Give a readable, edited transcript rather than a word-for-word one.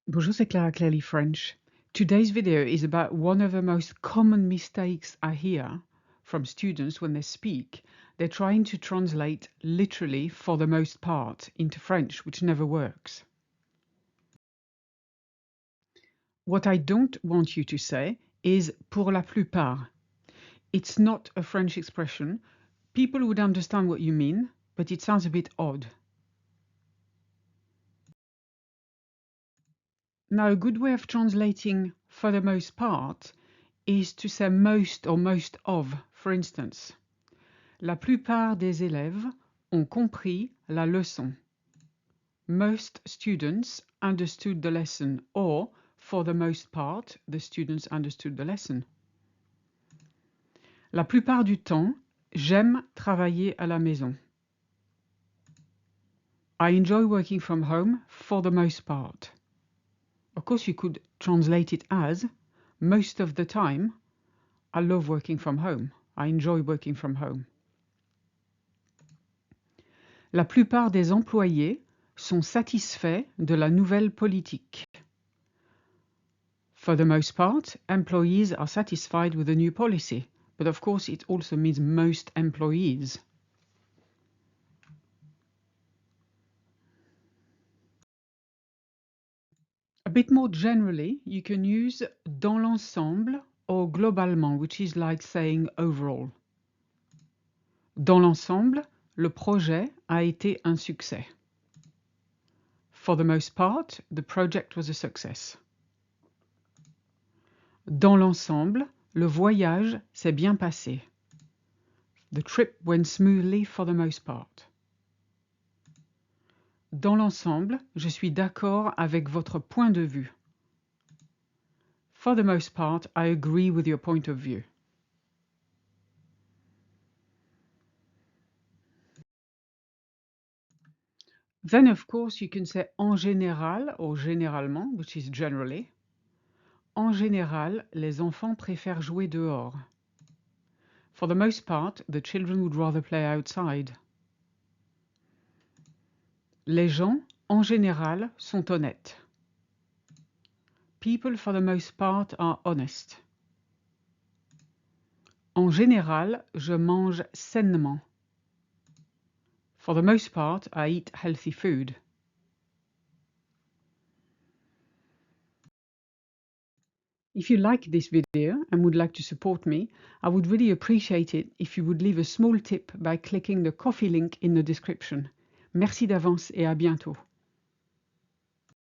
Bonjour, c'est Clara Clearly French. Today's video is about one of the most common mistakes I hear from students when they speak. They're trying to translate literally for the most part into French, which never works. What I don't want you to say is pour la plupart. It's not a French expression. People would understand what you mean, but it sounds a bit odd. Now, a good way of translating for the most part is to say most or most of. For instance, la plupart des élèves ont compris la leçon. Most students understood the lesson, or for the most part, the students understood the lesson. La plupart du temps, j'aime travailler à la maison. I enjoy working from home for the most part. Of course, you could translate it as most of the time, I love working from home. I enjoy working from home. La plupart des employés sont satisfaits de la nouvelle politique. For the most part, employees are satisfied with the new policy, but of course it also means most employees. A bit more generally, you can use dans l'ensemble or globalement, which is like saying overall. Dans l'ensemble, le projet a été un succès. For the most part, the project was a success. Dans l'ensemble, le voyage s'est bien passé. The trip went smoothly for the most part. Dans l'ensemble, je suis d'accord avec votre point de vue. For the most part, I agree with your point of view. Then, of course, you can say en général or généralement, which is generally. En général, les enfants préfèrent jouer dehors. For the most part, the children would rather play outside. Les gens, en général, sont honnêtes. People, for the most part, are honest. En général, je mange sainement. For the most part, I eat healthy food. If you like this video and would like to support me, I would really appreciate it if you would leave a small tip by clicking the Ko-fi link in the description. Merci d'avance et à bientôt.